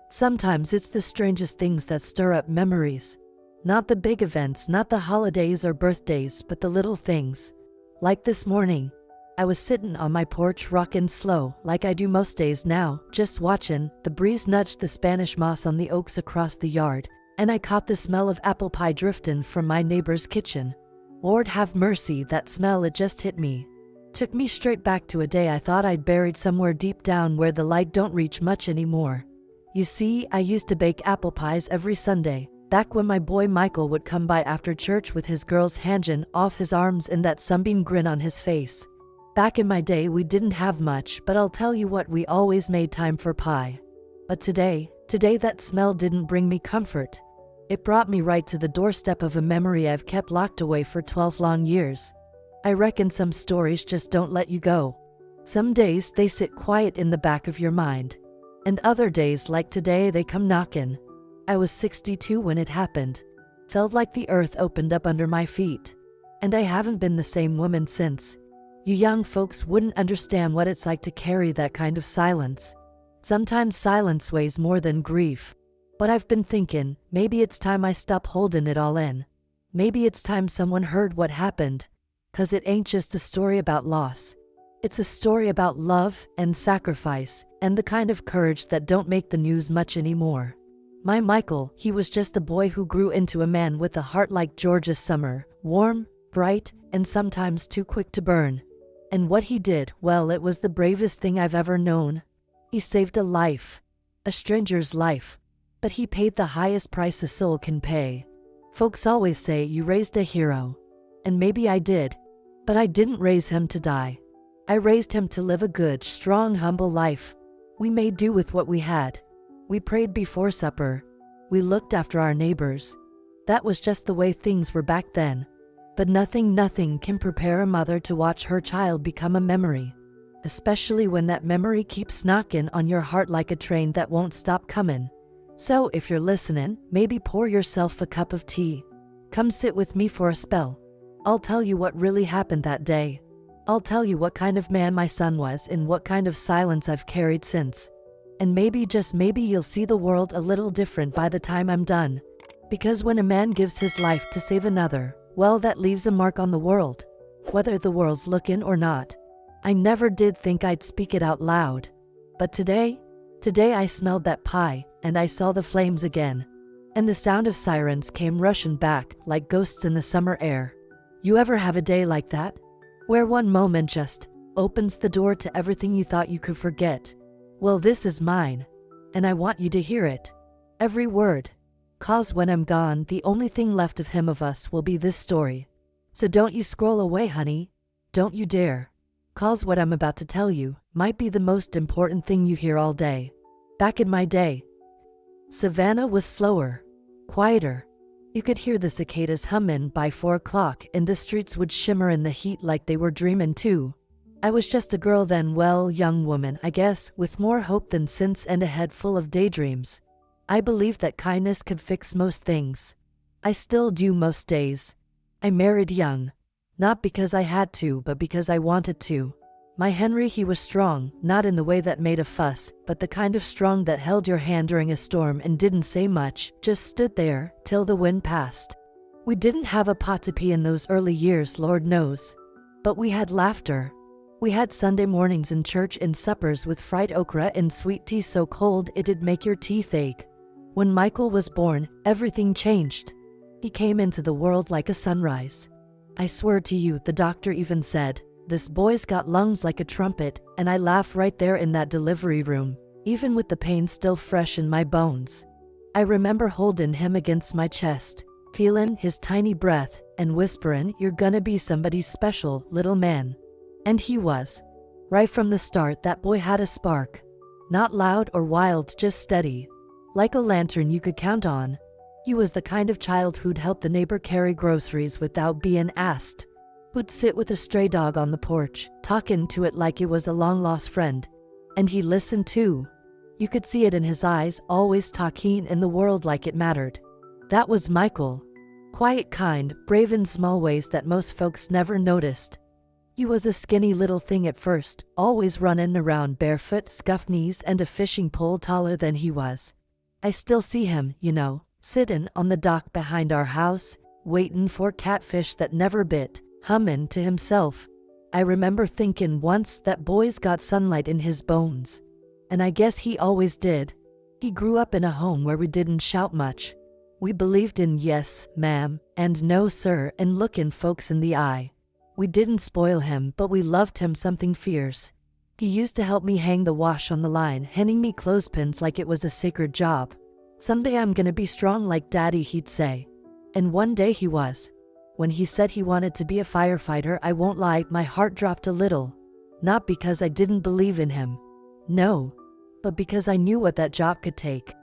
Sometimes it's the strangest things that stir up memories. Not the big events, not the holidays or birthdays, but the little things. Like this morning, I was sitting on my porch rockin' slow, like I do most days now, just watchin'. The breeze nudged the Spanish moss on the oaks across the yard, and I caught the smell of apple pie driftin' from my neighbor's kitchen. Lord have mercy, that smell, it just hit me. Took me straight back to a day I thought I'd buried somewhere deep down where the light don't reach much anymore. You see, I used to bake apple pies every Sunday, back when my boy Michael would come by after church with his girl's handjin off his arms and that sunbeam grin on his face. Back in my day we didn't have much, but I'll tell you what, we always made time for pie. But today that smell didn't bring me comfort. It brought me right to the doorstep of a memory I've kept locked away for 12 long years. I reckon some stories just don't let you go. Some days they sit quiet in the back of your mind. And other days like today they come knockin'. I was 62 when it happened. Felt like the earth opened up under my feet. And I haven't been the same woman since. You young folks wouldn't understand what it's like to carry that kind of silence. Sometimes silence weighs more than grief. But I've been thinking, maybe it's time I stop holding it all in. Maybe it's time someone heard what happened. 'Cause it ain't just a story about loss. It's a story about love and sacrifice, and the kind of courage that don't make the news much anymore. My Michael, he was just a boy who grew into a man with a heart like Georgia's summer, warm, bright, and sometimes too quick to burn. And what he did, well, it was the bravest thing I've ever known. He saved a life. A stranger's life. But he paid the highest price a soul can pay. Folks always say you raised a hero. And maybe I did. But I didn't raise him to die. I raised him to live a good, strong, humble life. We made do with what we had. We prayed before supper. We looked after our neighbors. That was just the way things were back then. But nothing can prepare a mother to watch her child become a memory. Especially when that memory keeps knocking on your heart like a train that won't stop coming. So if you're listening, maybe pour yourself a cup of tea. Come sit with me for a spell. I'll tell you what really happened that day. I'll tell you what kind of man my son was and what kind of silence I've carried since. And maybe, just maybe, you'll see the world a little different by the time I'm done. Because when a man gives his life to save another, well, that leaves a mark on the world. Whether the world's looking or not. I never did think I'd speak it out loud. But today I smelled that pie, and I saw the flames again. And the sound of sirens came rushing back, like ghosts in the summer air. You ever have a day like that? Where one moment just opens the door to everything you thought you could forget? Well, this is mine. And I want you to hear it. Every word. 'Cause when I'm gone, the only thing left of him, of us, will be this story. So don't you scroll away, honey. Don't you dare. 'Cause what I'm about to tell you might be the most important thing you hear all day. Back in my day, Savannah was slower, quieter. You could hear the cicadas hummin' by 4 o'clock, and the streets would shimmer in the heat like they were dreamin' too. I was just a girl then, well, young woman, I guess, with more hope than since and a head full of daydreams. I believed that kindness could fix most things. I still do most days. I married young. Not because I had to, but because I wanted to. My Henry, he was strong, not in the way that made a fuss, but the kind of strong that held your hand during a storm and didn't say much, just stood there, till the wind passed. We didn't have a pot to pee in those early years, Lord knows. But we had laughter. We had Sunday mornings in church and suppers with fried okra and sweet tea so cold it'd make your teeth ache. When Michael was born, everything changed. He came into the world like a sunrise. I swear to you, the doctor even said, "This boy's got lungs like a trumpet," and I laughed right there in that delivery room, even with the pain still fresh in my bones. I remember holding him against my chest, feeling his tiny breath, and whispering, "You're gonna be somebody special, little man." And he was. Right from the start, that boy had a spark. Not loud or wild, just steady. Like a lantern you could count on. He was the kind of child who'd help the neighbor carry groceries without being asked. Who'd sit with a stray dog on the porch, talking to it like it was a long-lost friend. And he listened too. You could see it in his eyes, always talking in the world like it mattered. That was Michael. Quiet, kind, brave in small ways that most folks never noticed. He was a skinny little thing at first, always runnin' around barefoot, scuffed knees, and a fishing pole taller than he was. I still see him, sittin' on the dock behind our house, waitin' for catfish that never bit, hummin' to himself. I remember thinkin' once that boy's got sunlight in his bones. And I guess he always did. He grew up in a home where we didn't shout much. We believed in yes, ma'am, and no, sir, and lookin' folks in the eye. We didn't spoil him, but we loved him something fierce. He used to help me hang the wash on the line, handing me clothespins like it was a sacred job. Someday I'm gonna be strong like Daddy, he'd say. And one day he was. When he said he wanted to be a firefighter, I won't lie, my heart dropped a little. Not because I didn't believe in him. No. But because I knew what that job could take.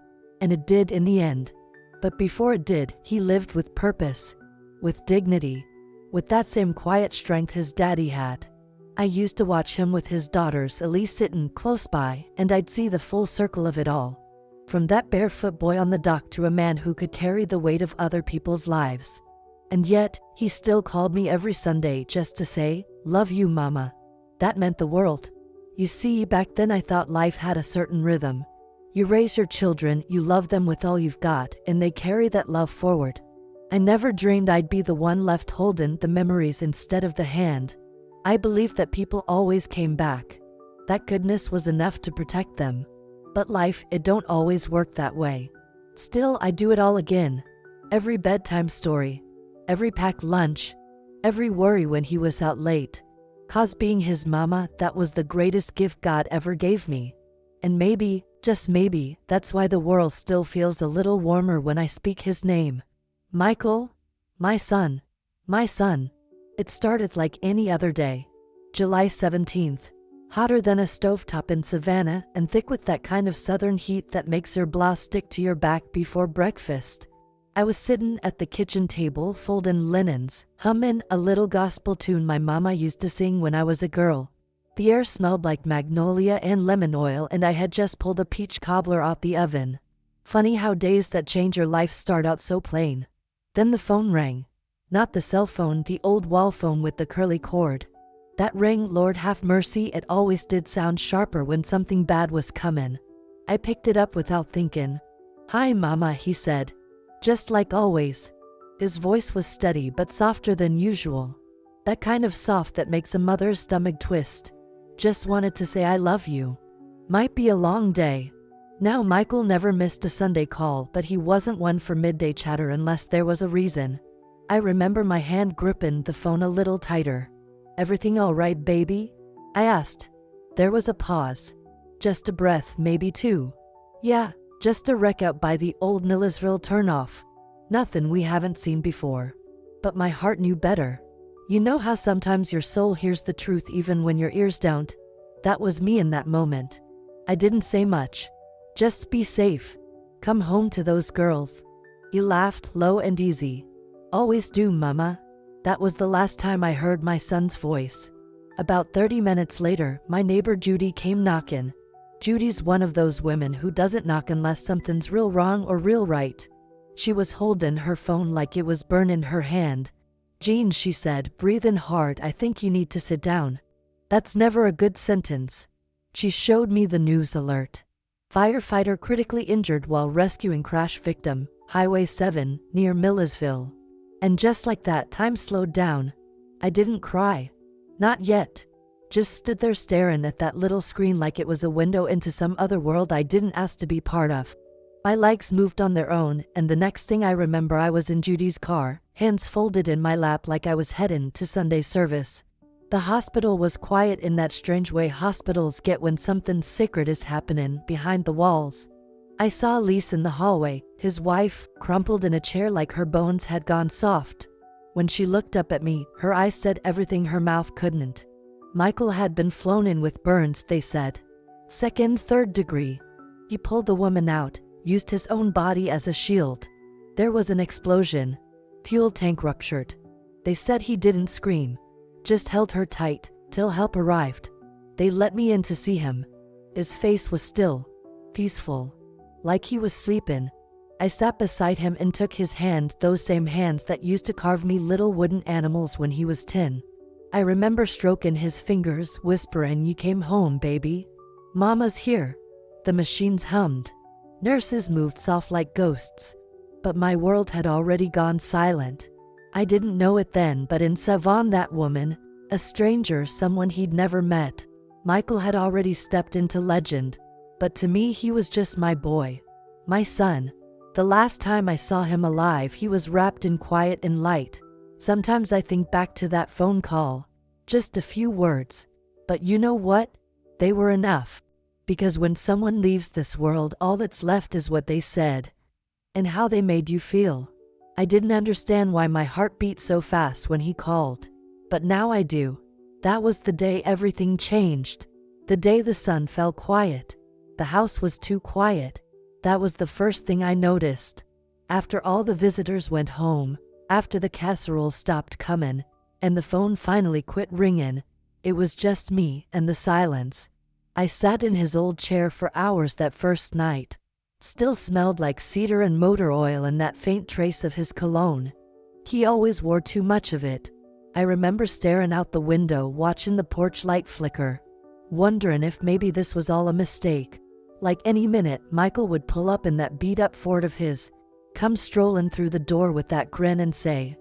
And it did in the end. But before it did, he lived with purpose. With dignity. With that same quiet strength his daddy had. I used to watch him with his daughters Elise sitting close by, and I'd see the full circle of it all. From that barefoot boy on the dock to a man who could carry the weight of other people's lives. And yet, he still called me every Sunday just to say, "Love you, Mama." That meant the world. You see, back then I thought life had a certain rhythm. You raise your children, you love them with all you've got, and they carry that love forward. I never dreamed I'd be the one left holding the memories instead of the hand. I believed that people always came back. That goodness was enough to protect them. But life, it don't always work that way. Still, I do it all again. Every bedtime story. Every packed lunch. Every worry when he was out late. 'Cause being his mama, that was the greatest gift God ever gave me. And maybe, just maybe, that's why the world still feels a little warmer when I speak his name. Michael, my son, my son. It started like any other day. July 17th. Hotter than a stovetop in Savannah and thick with that kind of southern heat that makes your blouse stick to your back before breakfast. I was sittin' at the kitchen table foldin' linens, hummin' a little gospel tune my mama used to sing when I was a girl. The air smelled like magnolia and lemon oil, and I had just pulled a peach cobbler out the oven. Funny how days that change your life start out so plain. Then the phone rang. Not the cell phone, the old wall phone with the curly cord. That rang, Lord have mercy, it always did sound sharper when something bad was comin'. I picked it up without thinkin'. "Hi, Mama," he said. Just like always. His voice was steady but softer than usual. That kind of soft that makes a mother's stomach twist. Just wanted to say I love you. Might be a long day. Now Michael never missed a Sunday call, but he wasn't one for midday chatter unless there was a reason. I remember my hand gripping the phone a little tighter. "Everything all right, baby?" I asked. There was a pause. Just a breath, maybe two. "Yeah, just a wreck out by the old Millersville turnoff. Nothing we haven't seen before." But my heart knew better. You know how sometimes your soul hears the truth even when your ears don't? That was me in that moment. I didn't say much. Just be safe. Come home to those girls. He laughed, low and easy. "Always do, Mama." That was the last time I heard my son's voice. About 30 minutes later, my neighbor Judy came knocking. Judy's one of those women who doesn't knock unless something's real wrong or real right. She was holding her phone like it was burning her hand. "Jean," she said, breathing hard, "I think you need to sit down." That's never a good sentence. She showed me the news alert. Firefighter critically injured while rescuing crash victim, Highway 7, near Millersville. And just like that, time slowed down. I didn't cry. Not yet. Just stood there staring at that little screen like it was a window into some other world I didn't ask to be part of. My legs moved on their own, and the next thing I remember I was in Judy's car, hands folded in my lap like I was heading to Sunday service. The hospital was quiet in that strange way hospitals get when something sacred is happening behind the walls. I saw Elise in the hallway, his wife, crumpled in a chair like her bones had gone soft. When she looked up at me, her eyes said everything her mouth couldn't. Michael had been flown in with burns, they said. Second, third degree. He pulled the woman out, used his own body as a shield. There was an explosion. Fuel tank ruptured. They said he didn't scream. Just held her tight, till help arrived. They let me in to see him. His face was still, peaceful, like he was sleeping. I sat beside him and took his hand, those same hands that used to carve me little wooden animals when he was 10. I remember stroking his fingers, whispering, "You came home, baby. Mama's here." The machines hummed. Nurses moved soft like ghosts. But my world had already gone silent. I didn't know it then, but in Savannah, that woman, a stranger, someone he'd never met, Michael had already stepped into legend. But to me, he was just my boy. My son. The last time I saw him alive, he was wrapped in quiet and light. Sometimes I think back to that phone call. Just a few words. But you know what? They were enough. Because when someone leaves this world, all that's left is what they said. And how they made you feel. I didn't understand why my heart beat so fast when he called. But now I do. That was the day everything changed. The day the sun fell quiet. The house was too quiet. That was the first thing I noticed. After all the visitors went home, after the casserole stopped coming, and the phone finally quit ringing, it was just me and the silence. I sat in his old chair for hours that first night. Still smelled like cedar and motor oil and that faint trace of his cologne. He always wore too much of it. I remember staring out the window, watching the porch light flicker, wondering if maybe this was all a mistake. Like any minute, Michael would pull up in that beat-up Ford of his, come strolling through the door with that grin and say,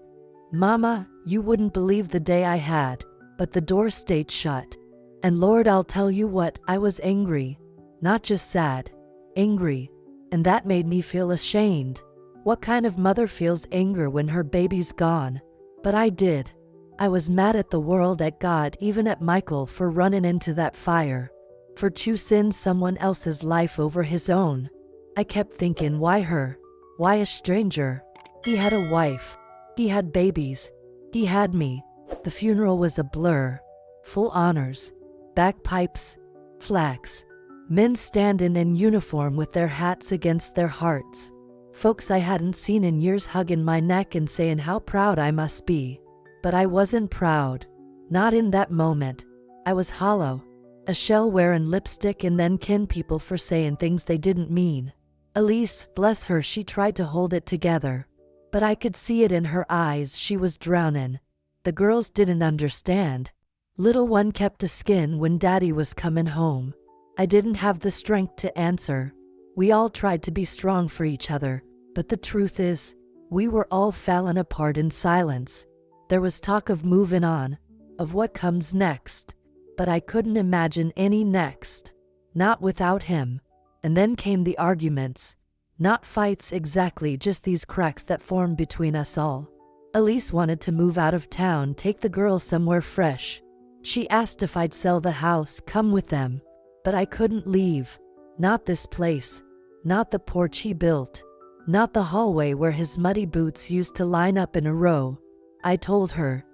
"Mama, you wouldn't believe the day I had," but the door stayed shut. And Lord, I'll tell you what, I was angry. Not just sad. Angry. And that made me feel ashamed. What kind of mother feels anger when her baby's gone? But I did. I was mad at the world, at God, even at Michael for running into that fire. For choosing someone else's life over his own. I kept thinking, why her? Why a stranger? He had a wife. He had babies. He had me. The funeral was a blur. Full honors. Bagpipes. Flags. Men standing in uniform with their hats against their hearts. Folks I hadn't seen in years hugging my neck and saying how proud I must be. But I wasn't proud. Not in that moment. I was hollow. A shell wearing lipstick, and then kin people for saying things they didn't mean. Elise, bless her, she tried to hold it together. But I could see it in her eyes, she was drowning. The girls didn't understand. Little one kept a skin when Daddy was coming home. I didn't have the strength to answer. We all tried to be strong for each other, but the truth is, we were all falling apart in silence. There was talk of moving on, of what comes next, but I couldn't imagine any next. Not without him. And then came the arguments. Not fights exactly, just these cracks that formed between us all. Elise wanted to move out of town, take the girls somewhere fresh. She asked if I'd sell the house, come with them. But I couldn't leave. Not this place. Not the porch he built. Not the hallway where his muddy boots used to line up in a row. I told her,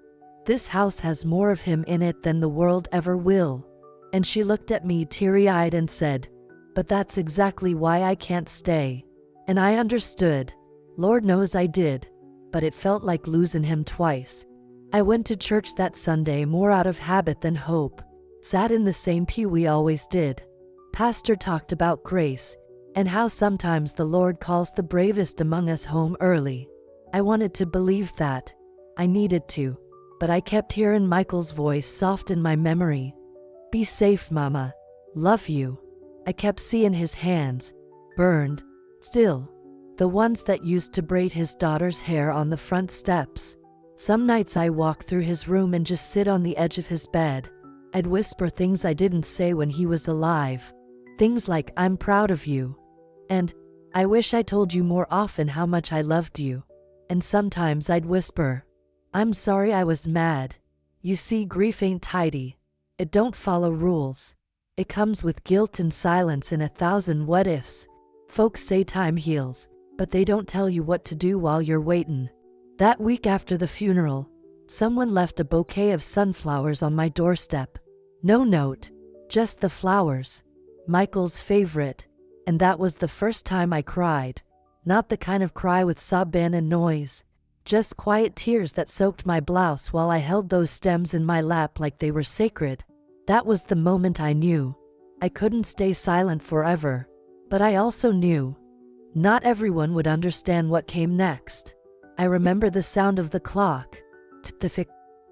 this house has more of him in it than the world ever will. And she looked at me teary-eyed and said, but that's exactly why I can't stay. And I understood. Lord knows I did. But it felt like losing him twice. I went to church that Sunday more out of habit than hope. Sat in the same pew we always did. Pastor talked about grace, and how sometimes the Lord calls the bravest among us home early. I wanted to believe that. I needed to. But I kept hearing Michael's voice soft in my memory. Be safe, Mama. Love you. I kept seeing his hands, burned, still. The ones that used to braid his daughter's hair on the front steps. Some nights I walk through his room and just sit on the edge of his bed. I'd whisper things I didn't say when he was alive. Things like, I'm proud of you. And, I wish I told you more often how much I loved you. And sometimes I'd whisper, I'm sorry I was mad. You see, grief ain't tidy. It don't follow rules. It comes with guilt and silence and 1,000 what-ifs. Folks say time heals, but they don't tell you what to do while you're waiting. That week after the funeral, someone left a bouquet of sunflowers on my doorstep. No note, just the flowers. Michael's favorite. And that was the first time I cried. Not the kind of cry with sobbing and noise. Just quiet tears that soaked my blouse while I held those stems in my lap like they were sacred. That was the moment I knew. I couldn't stay silent forever. But I also knew. Not everyone would understand what came next. I remember the sound of the clock.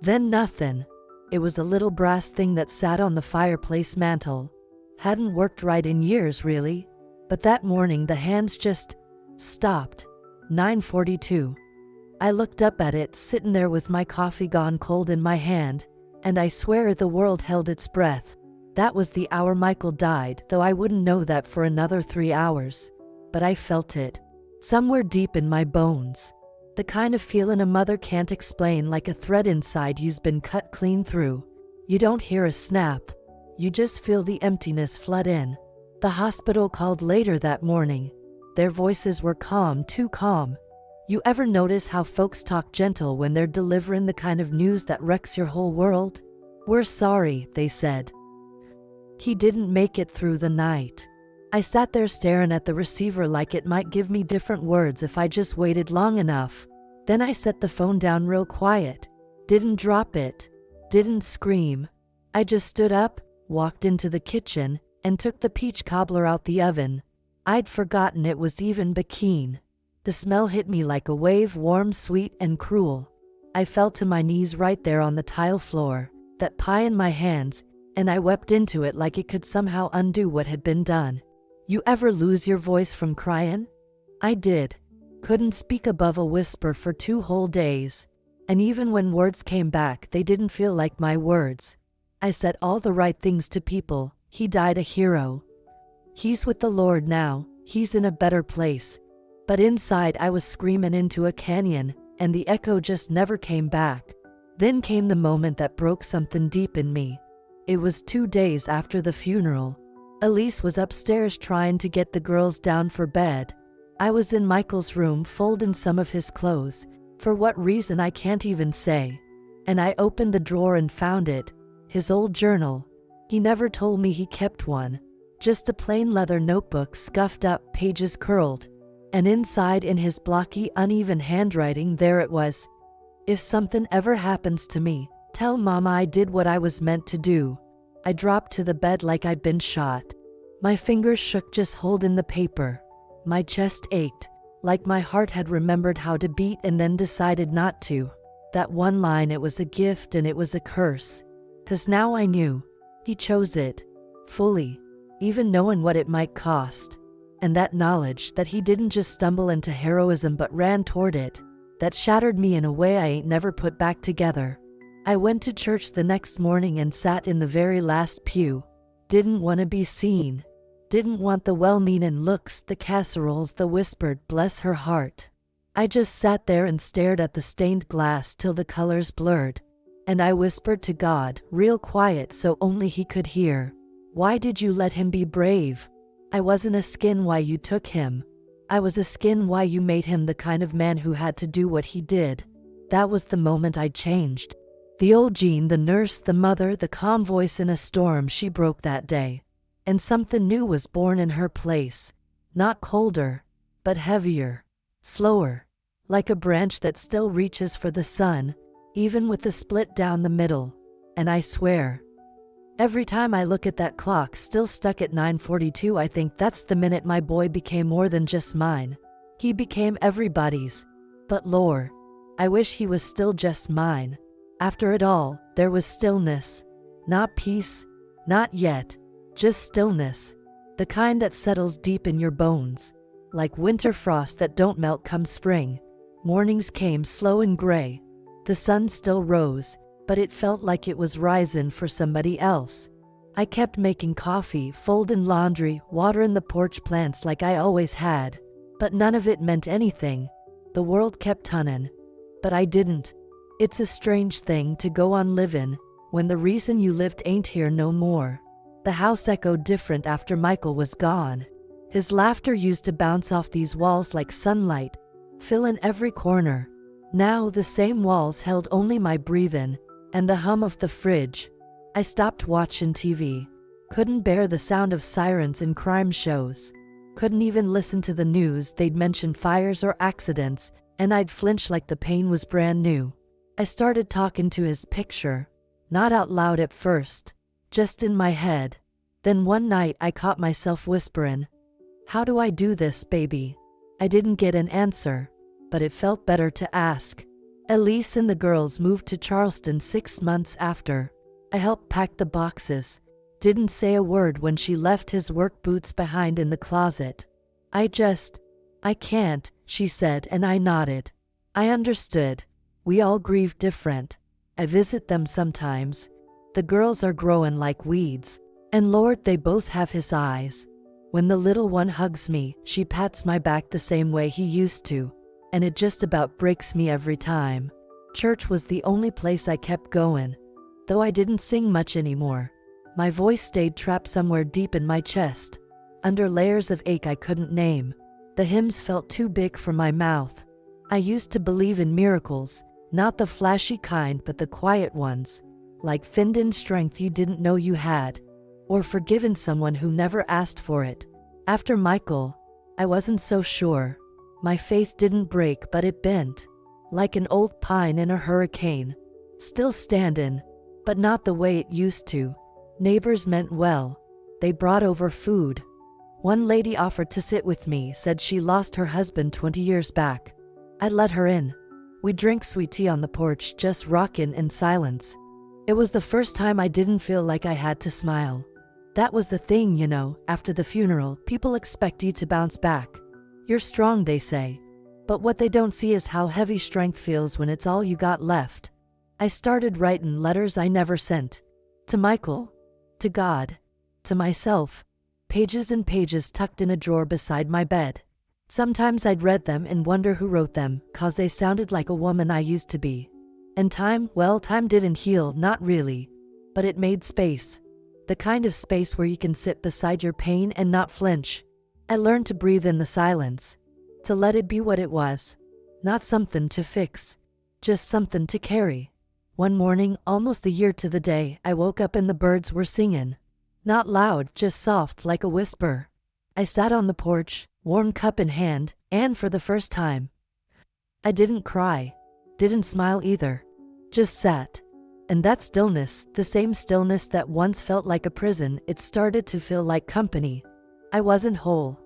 Then nothing. It was a little brass thing that sat on the fireplace mantel. Hadn't worked right in years, really. But that morning the hands just stopped. 9:42. I looked up at it, sitting there with my coffee gone cold in my hand, and I swear the world held its breath. That was the hour Michael died, though I wouldn't know that for another 3 hours. But I felt it. Somewhere deep in my bones. The kind of feeling a mother can't explain, like a thread inside you's been cut clean through. You don't hear a snap. You just feel the emptiness flood in. The hospital called later that morning. Their voices were calm, too calm. You ever notice how folks talk gentle when they're delivering the kind of news that wrecks your whole world? "We're sorry," they said. "He didn't make it through the night." I sat there staring at the receiver like it might give me different words if I just waited long enough. Then I set the phone down real quiet. Didn't drop it. Didn't scream. I just stood up, walked into the kitchen, and took the peach cobbler out the oven. I'd forgotten it was even baking. The smell hit me like a wave, warm, sweet, and cruel. I fell to my knees right there on the tile floor, that pie in my hands, and I wept into it like it could somehow undo what had been done. You ever lose your voice from crying? I did. Couldn't speak above a whisper for 2 whole days. And even when words came back, they didn't feel like my words. I said all the right things to people. He died a hero. He's with the Lord now. He's in a better place. But inside I was screaming into a canyon, and the echo just never came back. Then came the moment that broke something deep in me. It was 2 days after the funeral. Elise was upstairs trying to get the girls down for bed. I was in Michael's room folding some of his clothes, for what reason I can't even say. And I opened the drawer and found it, his old journal. He never told me he kept one. Just a plain leather notebook, scuffed up, pages curled. And inside, in his blocky, uneven handwriting, there it was. "If something ever happens to me, tell Mama I did what I was meant to do." I dropped to the bed like I'd been shot. My fingers shook just holding the paper. My chest ached, like my heart had remembered how to beat and then decided not to. That one line, it was a gift and it was a curse. 'Cause now I knew. He chose it. Fully. Even knowing what it might cost. And that knowledge, that he didn't just stumble into heroism but ran toward it, that shattered me in a way I ain't never put back together. I went to church the next morning and sat in the very last pew. Didn't want to be seen. Didn't want the well-meaning looks, the casseroles, the whispered, "Bless her heart." I just sat there and stared at the stained glass till the colors blurred. And I whispered to God, real quiet so only he could hear. "Why did you let him be brave? I wasn't a skin why you took him. I was a skin why you made him the kind of man who had to do what he did." That was the moment I changed. The old Jean, the nurse, the mother, the calm voice in a storm, she broke that day. And something new was born in her place. Not colder, but heavier. Slower. Like a branch that still reaches for the sun, even with the split down the middle. And I swear, every time I look at that clock still stuck at 9:42, I think that's the minute my boy became more than just mine. He became everybody's. But Lord, I wish he was still just mine. After it all, there was stillness. Not peace, not yet, just stillness. The kind that settles deep in your bones. Like winter frost that don't melt come spring. Mornings came slow and gray. The sun still rose, but it felt like it was rising for somebody else. I kept making coffee, folding laundry, watering the porch plants like I always had. But none of it meant anything. The world kept turning. But I didn't. It's a strange thing to go on living, when the reason you lived ain't here no more. The house echoed different after Michael was gone. His laughter used to bounce off these walls like sunlight, filling every corner. Now the same walls held only my breathing, and the hum of the fridge. I stopped watching TV. Couldn't bear the sound of sirens in crime shows. Couldn't even listen to the news, they'd mention fires or accidents, and I'd flinch like the pain was brand new. I started talking to his picture. Not out loud at first, just in my head. Then one night I caught myself whispering, "How do I do this, baby?" I didn't get an answer, but it felt better to ask. Elise and the girls moved to Charleston 6 months after. I helped pack the boxes. Didn't say a word when she left his work boots behind in the closet. I can't, she said, and I nodded. I understood. We all grieve different. I visit them sometimes. The girls are growing like weeds. And Lord, they both have his eyes. When the little one hugs me, she pats my back the same way he used to. And it just about breaks me every time. Church was the only place I kept going. Though I didn't sing much anymore. My voice stayed trapped somewhere deep in my chest. Under layers of ache I couldn't name. The hymns felt too big for my mouth. I used to believe in miracles, not the flashy kind but the quiet ones. Like finding strength you didn't know you had. Or forgiving someone who never asked for it. After Michael, I wasn't so sure. My faith didn't break but it bent. Like an old pine in a hurricane. Still standing, but not the way it used to. Neighbors meant well. They brought over food. One lady offered to sit with me, said she lost her husband 20 years back. I let her in. We drank sweet tea on the porch, just rockin' in silence. It was the first time I didn't feel like I had to smile. That was the thing, you know, after the funeral, people expect you to bounce back. You're strong, they say. But what they don't see is how heavy strength feels when it's all you got left. I started writing letters I never sent. To Michael. To God. To myself. Pages and pages tucked in a drawer beside my bed. Sometimes I'd read them and wonder who wrote them, 'cause they sounded like a woman I used to be. And time didn't heal, not really. But it made space. The kind of space where you can sit beside your pain and not flinch. I learned to breathe in the silence. To let it be what it was. Not something to fix. Just something to carry. One morning, almost a year to the day, I woke up and the birds were singing. Not loud, just soft like a whisper. I sat on the porch, warm cup in hand, and for the first time, I didn't cry. Didn't smile either. Just sat. And that stillness, the same stillness that once felt like a prison, it started to feel like company. I wasn't whole.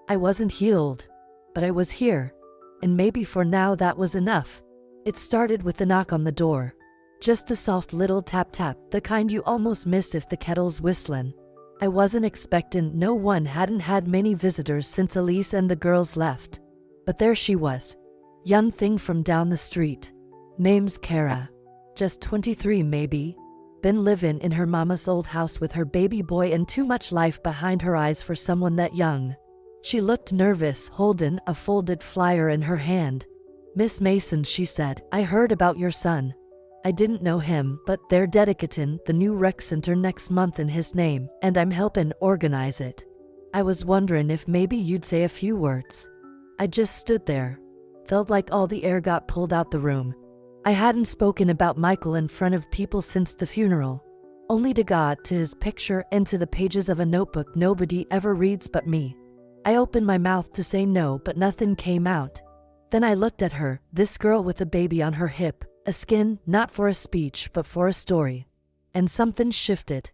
I wasn't healed. But I was here. And maybe for now that was enough. It started with a knock on the door. Just a soft little tap-tap, the kind you almost miss if the kettle's whistling. I wasn't expecting, no one hadn't had many visitors since Elise and the girls left. But there she was. Young thing from down the street. Name's Kara. Just 23 maybe. Been living in her mama's old house with her baby boy and too much life behind her eyes for someone that young. She looked nervous, holding a folded flyer in her hand. "Miss Mason," she said, "I heard about your son. I didn't know him, but they're dedicating the new rec center next month in his name, and I'm helping organize it. I was wondering if maybe you'd say a few words." I just stood there. Felt like all the air got pulled out the room. I hadn't spoken about Michael in front of people since the funeral. Only to God, to his picture, and to the pages of a notebook nobody ever reads but me. I opened my mouth to say no, but nothing came out. Then I looked at her, this girl with a baby on her hip, a skin, not for a speech, but for a story. And something shifted.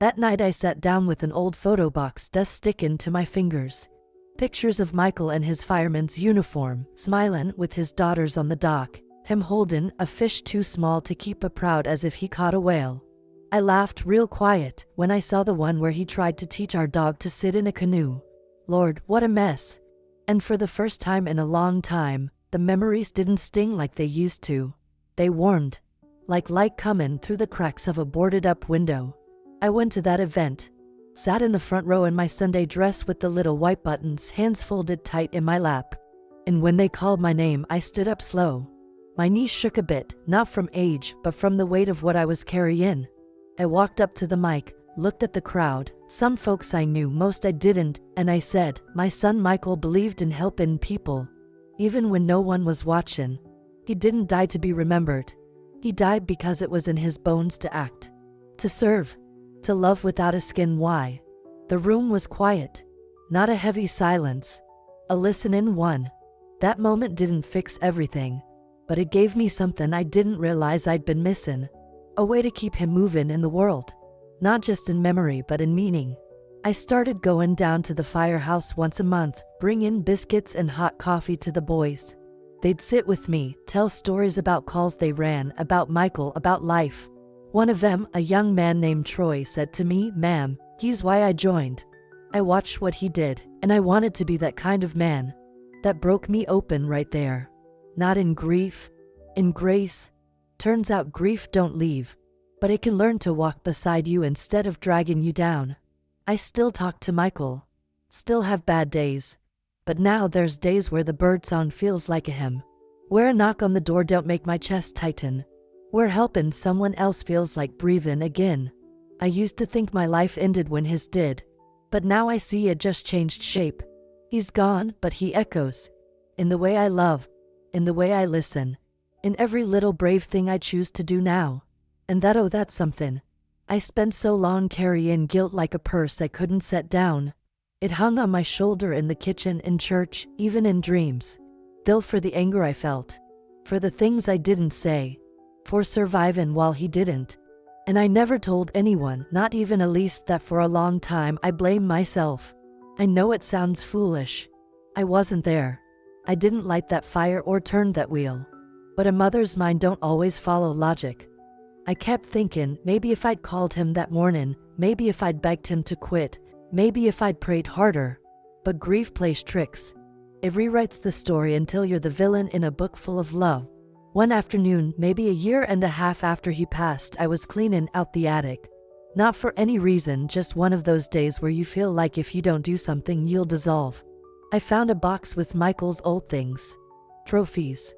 That night I sat down with an old photo box, dust sticking to my fingers. Pictures of Michael in his fireman's uniform, smiling with his daughters on the dock, him holding a fish too small to keep a proud as if he caught a whale. I laughed real quiet when I saw the one where he tried to teach our dog to sit in a canoe. Lord, what a mess. And for the first time in a long time, the memories didn't sting like they used to. They warmed, like light coming through the cracks of a boarded-up window. I went to that event, sat in the front row in my Sunday dress with the little white buttons, hands folded tight in my lap. And when they called my name, I stood up slow. My knees shook a bit, not from age, but from the weight of what I was carrying. I walked up to the mic, looked at the crowd, some folks I knew, most I didn't, and I said, "My son Michael believed in helping people. Even when no one was watching. He didn't die to be remembered. He died because it was in his bones to act. To serve. To love without a skin." Why? The room was quiet. Not a heavy silence. A listening one. That moment didn't fix everything. But it gave me something I didn't realize I'd been missing. A way to keep him moving in the world. Not just in memory but in meaning. I started going down to the firehouse once a month, bringing biscuits and hot coffee to the boys. They'd sit with me, tell stories about calls they ran, about Michael, about life. One of them, a young man named Troy, said to me, "Ma'am, he's why I joined." I watched what he did, and I wanted to be that kind of man. That broke me open right there. Not in grief, in grace. Turns out grief don't leave, but it can learn to walk beside you instead of dragging you down. I still talk to Michael, still have bad days, but now there's days where the bird sound feels like a hymn, where a knock on the door don't make my chest tighten, where helping someone else feels like breathing again. I used to think my life ended when his did, but now I see it just changed shape. He's gone, but he echoes. In the way I love, in the way I listen, in every little brave thing I choose to do now. And that's something. I spent so long carrying guilt like a purse I couldn't set down. It hung on my shoulder in the kitchen, in church, even in dreams. Though for the anger I felt, for the things I didn't say, for surviving while he didn't. And I never told anyone, not even Elise, that for a long time I blamed myself. I know it sounds foolish. I wasn't there. I didn't light that fire or turn that wheel. But a mother's mind don't always follow logic. I kept thinking, maybe if I'd called him that morning, maybe if I'd begged him to quit, maybe if I'd prayed harder. But grief plays tricks. It rewrites the story until you're the villain in a book full of love. One afternoon, maybe a year and a half after he passed, I was cleaning out the attic. Not for any reason, just one of those days where you feel like if you don't do something, you'll dissolve. I found a box with Michael's old things. Trophies.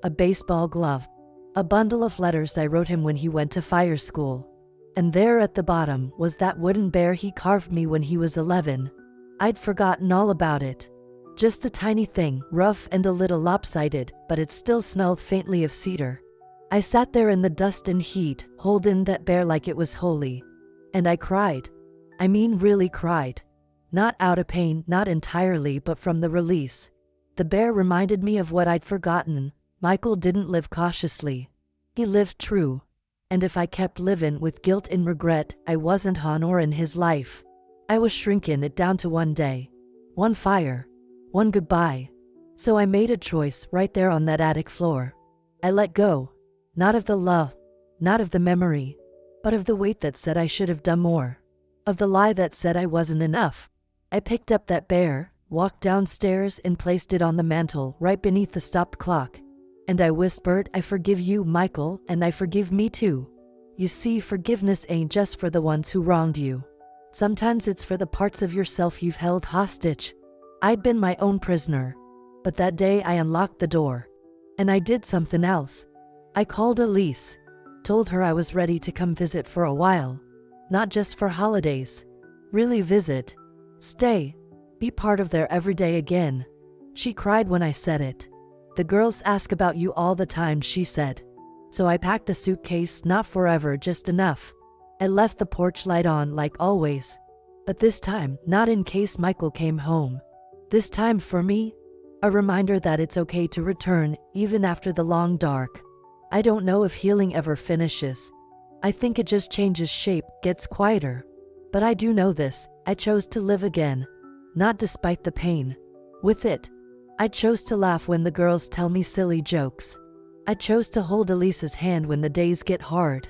A baseball glove. A bundle of letters I wrote him when he went to fire school. And there at the bottom was that wooden bear he carved me when he was 11. I'd forgotten all about it. Just a tiny thing, rough and a little lopsided, but it still smelled faintly of cedar. I sat there in the dust and heat, holding that bear like it was holy. And I cried. I mean really cried. Not out of pain, not entirely, but from the release. The bear reminded me of what I'd forgotten. Michael didn't live cautiously. He lived true. And if I kept living with guilt and regret, I wasn't honoring his life. I was shrinking it down to one day. One fire. One goodbye. So I made a choice right there on that attic floor. I let go. Not of the love, not of the memory, but of the weight that said I should have done more. Of the lie that said I wasn't enough. I picked up that bear, walked downstairs and placed it on the mantel right beneath the stopped clock. And I whispered, "I forgive you, Michael, and I forgive me too." You see, forgiveness ain't just for the ones who wronged you. Sometimes it's for the parts of yourself you've held hostage. I'd been my own prisoner. But that day I unlocked the door. And I did something else. I called Elise. Told her I was ready to come visit for a while. Not just for holidays. Really visit. Stay. Be part of their everyday again. She cried when I said it. "The girls ask about you all the time," she said. So I packed the suitcase, not forever, just enough. I left the porch light on like always. But this time, not in case Michael came home. This time for me, a reminder that it's okay to return, even after the long dark. I don't know if healing ever finishes. I think it just changes shape, gets quieter. But I do know this, I chose to live again. Not despite the pain. With it. I chose to laugh when the girls tell me silly jokes. I chose to hold Elise's hand when the days get hard.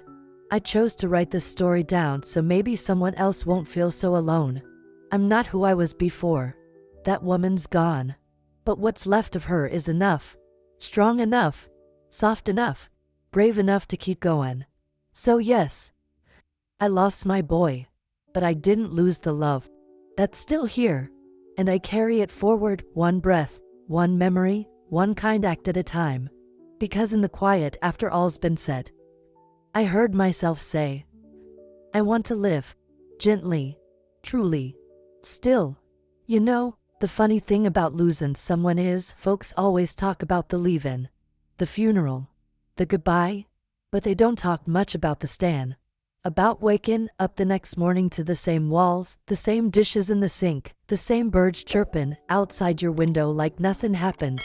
I chose to write this story down so maybe someone else won't feel so alone. I'm not who I was before. That woman's gone. But what's left of her is enough. Strong enough. Soft enough. Brave enough to keep going. So yes, I lost my boy. But I didn't lose the love. That's still here. And I carry it forward, one breath, one memory, one kind act at a time. Because in the quiet, after all's been said, I heard myself say, I want to live. Gently. Truly. Still. You know, the funny thing about losing someone is, folks always talk about the leaving, the funeral, the goodbye, but they don't talk much about the stand. About waking up the next morning to the same walls, the same dishes in the sink, the same birds chirping outside your window like nothing happened.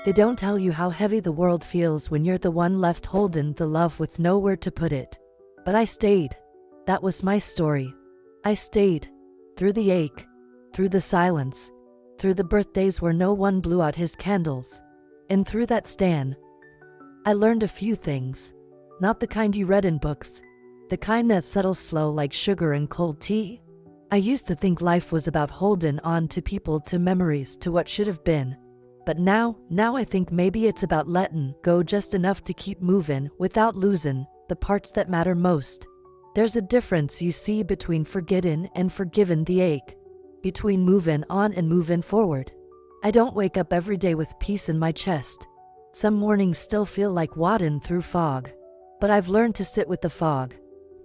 They don't tell you how heavy the world feels when you're the one left holding the love with nowhere to put it. But I stayed. That was my story. I stayed. Through the ache. Through the silence. Through the birthdays where no one blew out his candles. And through that stand, I learned a few things. Not the kind you read in books. The kind that settles slow like sugar in cold tea. I used to think life was about holding on to people, to memories, to what should have been. But now I think maybe it's about letting go just enough to keep moving without losing the parts that matter most. There's a difference, you see, between forgetting and forgiving, the ache between moving on and moving forward. I don't wake up every day with peace in my chest. Some mornings still feel like wading through fog. But I've learned to sit with the fog,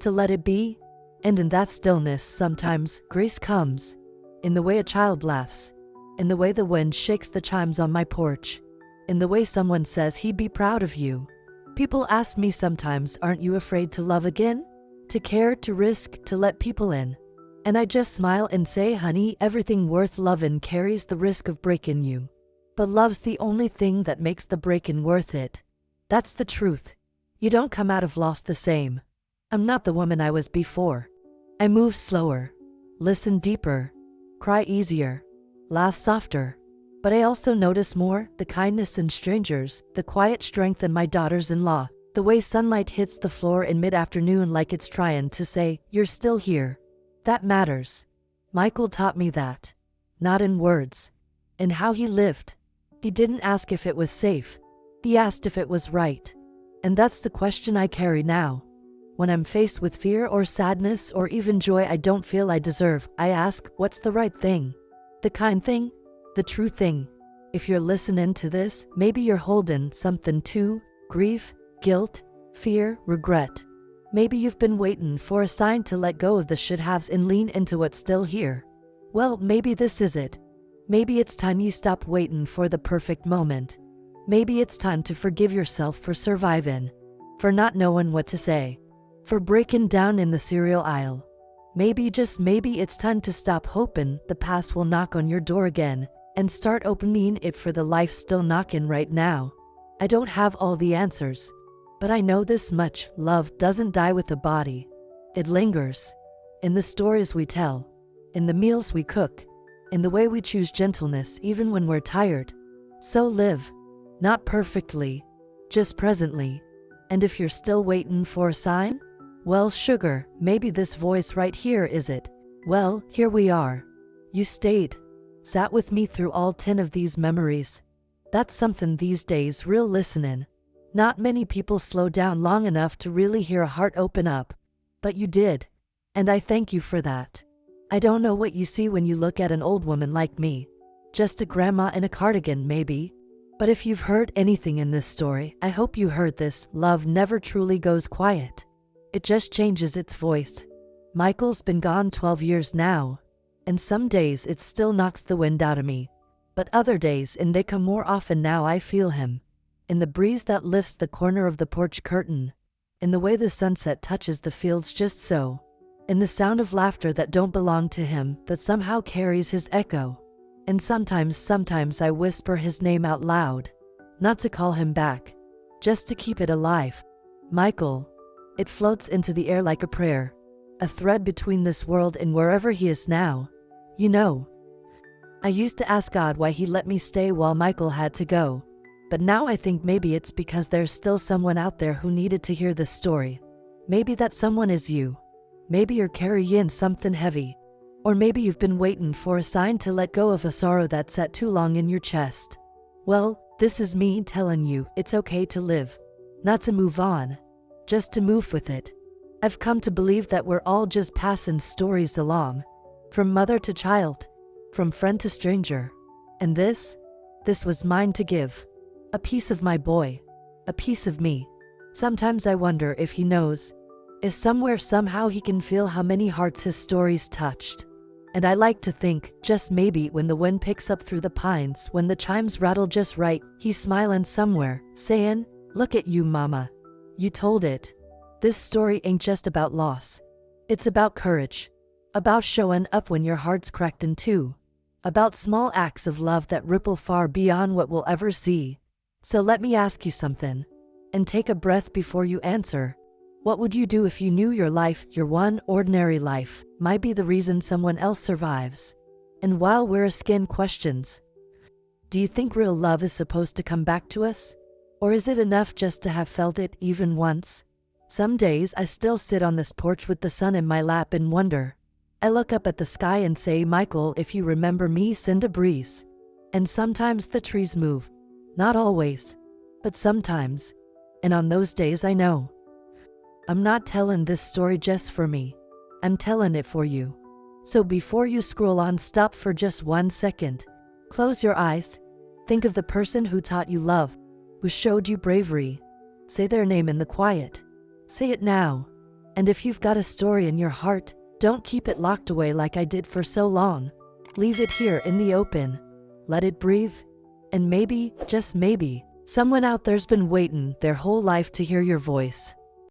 to let it be, and in that stillness sometimes grace comes. In the way a child laughs, in the way the wind shakes the chimes on my porch, in the way someone says he'd be proud of you. People ask me sometimes, aren't you afraid to love again? To care, to risk, to let people in? And I just smile and say, honey, everything worth loving carries the risk of breaking you. But love's the only thing that makes the breaking worth it. That's the truth. You don't come out of loss the same. I'm not the woman I was before. I move slower, listen deeper, cry easier, laugh softer. But I also notice more, the kindness in strangers, the quiet strength in my daughters-in-law, the way sunlight hits the floor in mid-afternoon like it's trying to say, you're still here. That matters. Michael taught me that. Not in words. In how he lived. He didn't ask if it was safe. He asked if it was right. And that's the question I carry now. When I'm faced with fear or sadness or even joy I don't feel I deserve, I ask, what's the right thing? The kind thing? The true thing? If you're listening to this, maybe you're holding something too. Grief, guilt, fear, regret. Maybe you've been waiting for a sign to let go of the should-haves and lean into what's still here. Well, maybe this is it. Maybe it's time you stop waiting for the perfect moment. Maybe it's time to forgive yourself for surviving, for not knowing what to say, for breaking down in the cereal aisle. Maybe, just maybe, it's time to stop hoping the past will knock on your door again and start opening it for the life still knocking right now. I don't have all the answers, but I know this much: love doesn't die with the body. It lingers. In the stories we tell, in the meals we cook, in the way we choose gentleness even when we're tired. So live. Not perfectly, just presently. And if you're still waiting for a sign, well, sugar, maybe this voice right here is it. Well, here we are. You stayed, sat with me through all 10 of these memories. That's something these days, real listening. Not many people slow down long enough to really hear a heart open up. But you did. And I thank you for that. I don't know what you see when you look at an old woman like me. Just a grandma in a cardigan, maybe. But if you've heard anything in this story, I hope you heard this: love never truly goes quiet. It just changes its voice. Michael's been gone 12 years now, and some days it still knocks the wind out of me. But other days, and they come more often now, I feel him. In the breeze that lifts the corner of the porch curtain, in the way the sunset touches the fields just so, in the sound of laughter that don't belong to him, that somehow carries his echo. And sometimes I whisper his name out loud, not to call him back, just to keep it alive. Michael. It floats into the air like a prayer, a thread between this world and wherever he is now. You know, I used to ask God why he let me stay while Michael had to go. But now I think maybe it's because there's still someone out there who needed to hear this story. Maybe that someone is you. Maybe you're carrying something heavy. Or maybe you've been waiting for a sign to let go of a sorrow that sat too long in your chest. Well, this is me telling you it's okay to live. Not to move on, just to move with it. I've come to believe that we're all just passing stories along, from mother to child, from friend to stranger. And this was mine to give. A piece of my boy, a piece of me. Sometimes I wonder if he knows, if somewhere somehow he can feel how many hearts his stories touched. And I like to think, just maybe when the wind picks up through the pines, when the chimes rattle just right, he's smiling somewhere, saying, "Look at you, mama. You told it." This story ain't just about loss. It's about courage. About showing up when your heart's cracked in two. About small acts of love that ripple far beyond what we'll ever see. So let me ask you something. And take a breath before you answer. What would you do if you knew your life, your one ordinary life, might be the reason someone else survives? And while we're asking questions, do you think real love is supposed to come back to us? Or is it enough just to have felt it even once? Some days I still sit on this porch with the sun in my lap and wonder. I look up at the sky and say, Michael, if you remember me, send a breeze. And sometimes the trees move. Not always, but sometimes. And on those days I know. I'm not telling this story just for me. I'm telling it for you. So before you scroll on, stop for just 1 second. Close your eyes. Think of the person who taught you love, who showed you bravery. Say their name in the quiet. Say it now. And if you've got a story in your heart, don't keep it locked away like I did for so long. Leave it here in the open. Let it breathe. And maybe, just maybe, someone out there's been waiting their whole life to hear your voice.